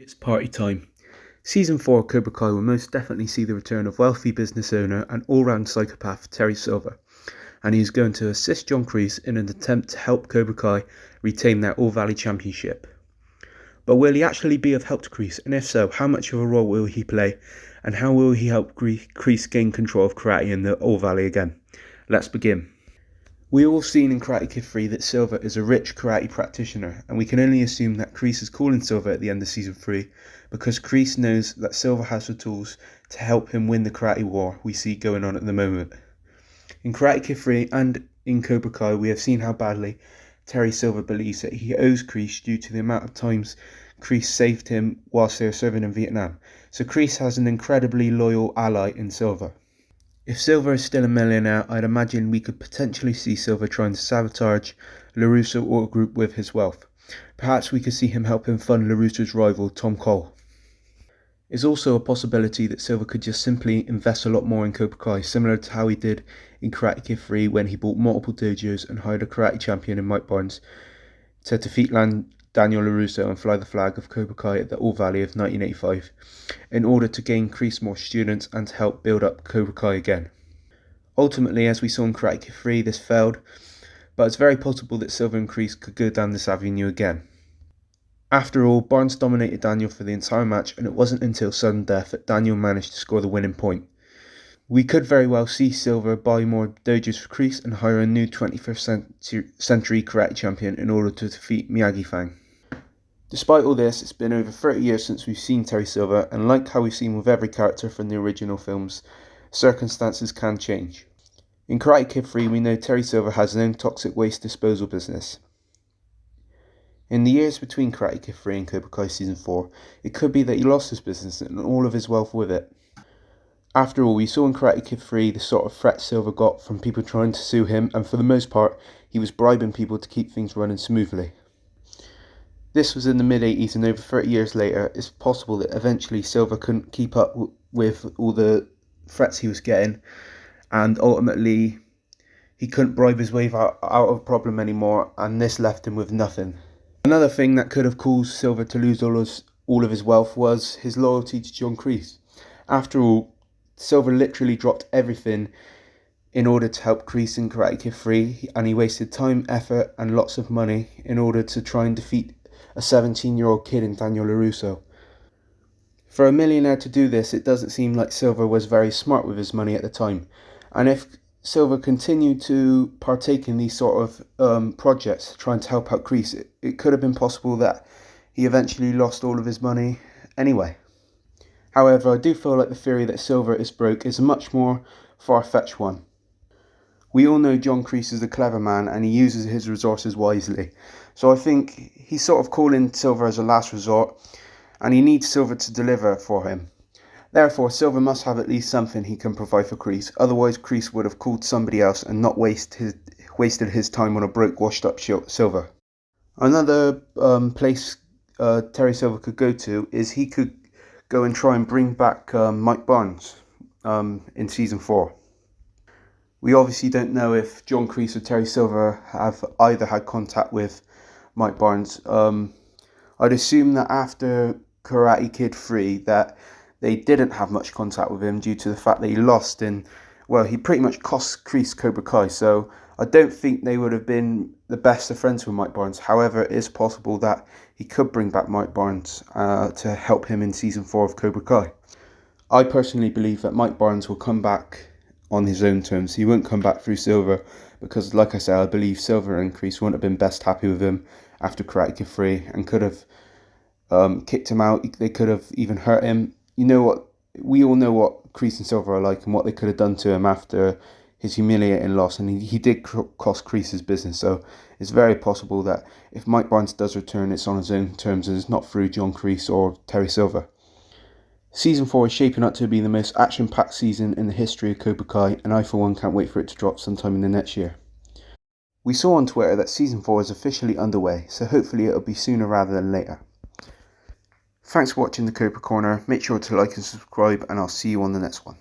It's party time. Season 4 of Cobra Kai will most definitely see the return of wealthy business owner and all-round psychopath Terry Silver, and he is going to assist John Kreese in an attempt to help Cobra Kai retain their All Valley Championship. But will he actually be of help to Kreese, and if so, how much of a role will he play, and how will he help Kreese gain control of karate in the All Valley again? Let's begin. We all seen in Karate Kid 3 that Silver is a rich karate practitioner, and we can only assume that Kreese is calling Silver at the end of Season 3 because Kreese knows that Silver has the tools to help him win the karate war we see going on at the moment. In Karate Kid 3 and in Cobra Kai, we have seen how badly Terry Silver believes that he owes Kreese due to the amount of times Kreese saved him whilst they were serving in Vietnam, so Kreese has an incredibly loyal ally in Silver. If Silver is still a millionaire, I'd imagine we could potentially see Silver trying to sabotage LaRusso Auto Group with his wealth. Perhaps we could see him helping fund LaRusso's rival, Tom Cole. It's also a possibility that Silver could just simply invest a lot more in Cobra Kai, similar to how he did in Karate Kid 3 when he bought multiple dojos and hired a karate champion in Mike Barnes to defeat Daniel LaRusso and fly the flag of Cobra Kai at the All Valley of 1985 in order to gain Kreese more students and to help build up Cobra Kai again. Ultimately, as we saw in Karate Kid 3, this failed, but it's very possible that Silver and Kreese could go down this avenue again. After all, Barnes dominated Daniel for the entire match, and it wasn't until sudden death that Daniel managed to score the winning point. We could very well see Silver buy more dojos for Kreese and hire a new 21st century karate champion in order to defeat Miyagi-Fang. Despite all this, it's been over 30 years since we've seen Terry Silver, and like how we've seen with every character from the original films, circumstances can change. In Karate Kid 3, we know Terry Silver has his own toxic waste disposal business. In the years between Karate Kid 3 and Cobra Kai Season 4, it could be that he lost his business and all of his wealth with it. After all, we saw in Karate Kid 3 the sort of threat Silver got from people trying to sue him, and for the most part, he was bribing people to keep things running smoothly. This was in the mid-80s, and over 30 years later, it's possible that eventually Silver couldn't keep up with all the threats he was getting, and ultimately he couldn't bribe his way out of a problem anymore, and this left him with nothing. Another thing that could have caused Silver to lose all of his wealth was his loyalty to John Kreese. After all, Silver literally dropped everything in order to help Kreese in Karate Kid 3, and he wasted time, effort, and lots of money in order to try and defeat a 17-year-old kid in Daniel LaRusso. For a millionaire to do this, it doesn't seem like Silver was very smart with his money at the time, and if Silver continued to partake in these sort of projects, trying to help out Kreese, it could have been possible that he eventually lost all of his money anyway. However, I do feel like the theory that Silver is broke is a much more far-fetched one. We all know John Kreese is a clever man and he uses his resources wisely, so I think he's sort of calling Silver as a last resort, and he needs Silver to deliver for him. Therefore, Silver must have at least something he can provide for Kreese, otherwise Kreese would have called somebody else and not wasted his time on a broke, washed-up Silver. Another place Terry Silver could go to is he could go and try and bring back Mike Barnes in Season 4. We obviously don't know if John Kreese or Terry Silver have either had contact with Mike Barnes. I'd assume that after Karate Kid 3 that they didn't have much contact with him due to the fact that he lost he pretty much cost Kreese Cobra Kai, so I don't think they would have been the best of friends with Mike Barnes. However, it is possible that he could bring back Mike Barnes to help him in Season 4 of Cobra Kai. I personally believe that Mike Barnes will come back on his own terms. He won't come back through Silver because, like I said, I believe Silver and Kreese wouldn't have been best happy with him after Karate Kid 3 and could have kicked him out. They could have even hurt him. You know what? We all know what Kreese and Silver are like and what they could have done to him after his humiliating loss, and he did cost Kreese his business, so it's very possible that if Mike Barnes does return, it's on his own terms and it's not through John Kreese or Terry Silver. Season 4 is shaping up to be the most action-packed season in the history of Cobra Kai, and I for one can't wait for it to drop sometime in the next year. We saw on Twitter that Season 4 is officially underway, so hopefully it'll be sooner rather than later. Thanks for watching the Cobra Corner. Make sure to like and subscribe, and I'll see you on the next one.